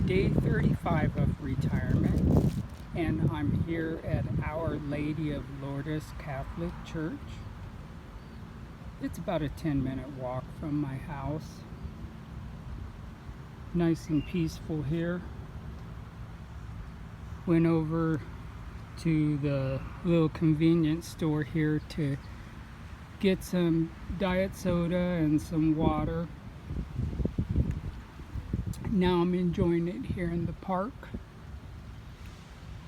day 35 of retirement, and I'm here at Our Lady of Lourdes Catholic Church. It's about a 10-minute walk from my house. Nice and peaceful here. Went over to the little convenience store here to get some diet soda and some water. Now I'm enjoying it here in the park.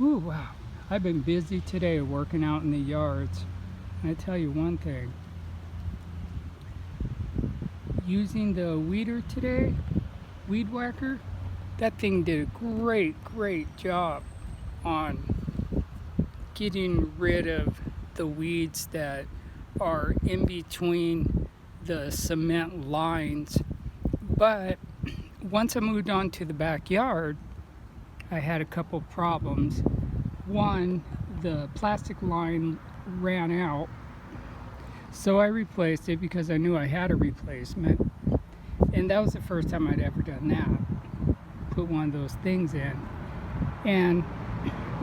Ooh, wow. I've been busy today working out in the yards. And I tell you one thing. Using the weeder today, weed whacker, that thing did a great job on getting rid of the weeds that are in between the cement lines. But once I moved on to the backyard, I had a couple problems. One, the plastic line ran out, so I replaced it because I knew I had a replacement. And that was the first time I'd ever done that. Put one of those things in. And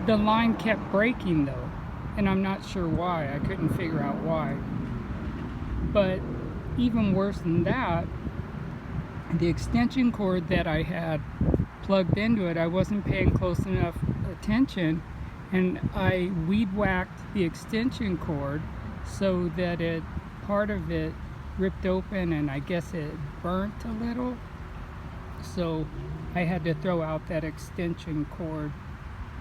the line kept breaking though. And I'm not sure why. I couldn't figure out why. But even worse than that, the extension cord that I had plugged into it, I wasn't paying close enough attention, and I weed whacked the extension cord so that part of it ripped open, and I guess it burnt a little. So I had to throw out that extension cord.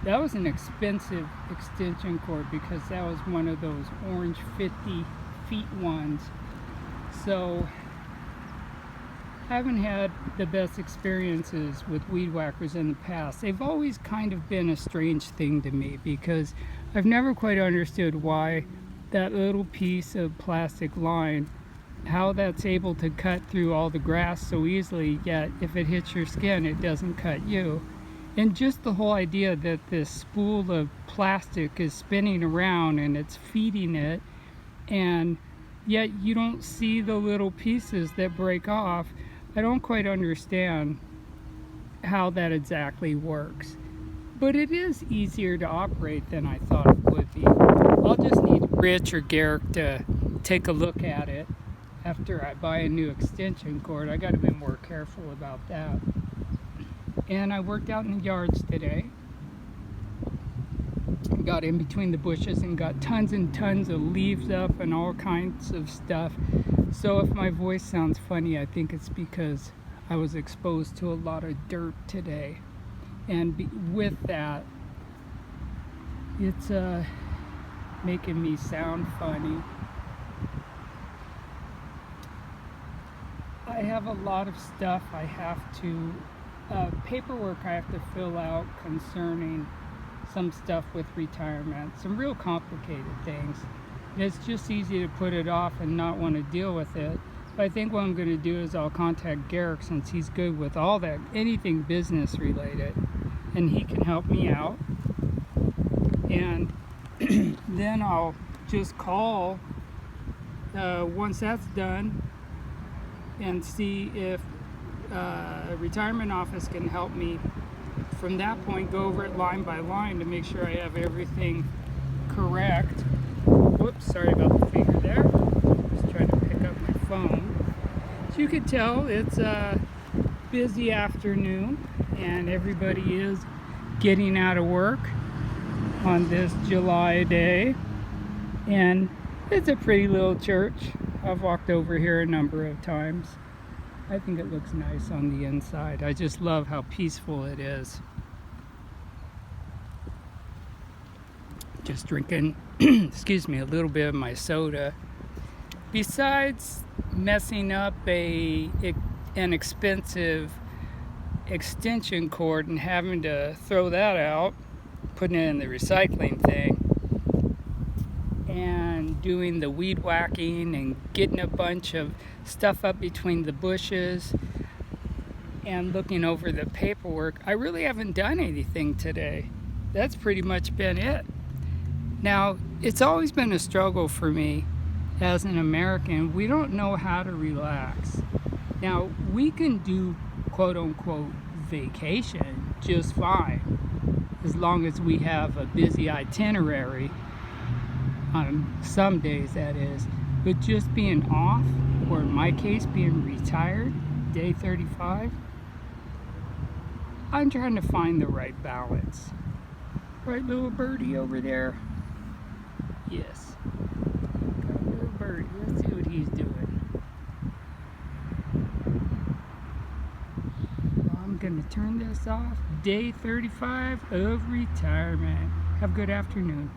That was an expensive extension cord because that was one of those orange 50 feet ones. So I haven't had the best experiences with weed whackers in the past. They've always kind of been a strange thing to me because I've never quite understood why that little piece of plastic line, how that's able to cut through all the grass so easily, yet if it hits your skin, it doesn't cut you. And just the whole idea that this spool of plastic is spinning around and it's feeding it, and yet you don't see the little pieces that break off. I don't quite understand how that exactly works. But it is easier to operate than I thought it would be. I'll just need Rich or Garrick to take a look at it after I buy a new extension cord. I got to be more careful about that. And I worked out in the yards today. Got in between the bushes and got tons and tons of leaves up and all kinds of stuff. So if my voice sounds funny, I think it's because I was exposed to a lot of dirt today. And with that, it's making me sound funny. I have a lot of stuff I have to, paperwork I have to fill out concerning some stuff with retirement, some real complicated things. It's just easy to put it off and not want to deal with it. But I think what I'm going to do is I'll contact Garrick, since he's good with all that, anything business related, and he can help me out. And then I'll just call once that's done and see if a retirement office can help me. From that point, go over it line by line to make sure I have everything correct. Whoops, sorry about the finger there. Just trying to pick up my phone. So you can tell it's a busy afternoon and everybody is getting out of work on this July day. And it's a pretty little church. I've walked over here a number of times. I think it looks nice on the inside. I just love how peaceful it is. Just drinking, excuse me, a little bit of my soda. Besides messing up an expensive extension cord and having to throw that out, putting it in the recycling thing, and doing the weed whacking and getting a bunch of stuff up between the bushes and looking over the paperwork, I really haven't done anything today. That's pretty much been it. Now, it's always been a struggle for me as an American. We don't know how to relax. Now, we can do quote unquote vacation just fine, as long as we have a busy itinerary, on some days that is. But just being off, or in my case being retired, day 35, I'm trying to find the right balance. Right, little birdie over there? Yes. Got a little birdie. Let's see what he's doing. Well, I'm going to turn this off. Day 35 of retirement. Have a good afternoon.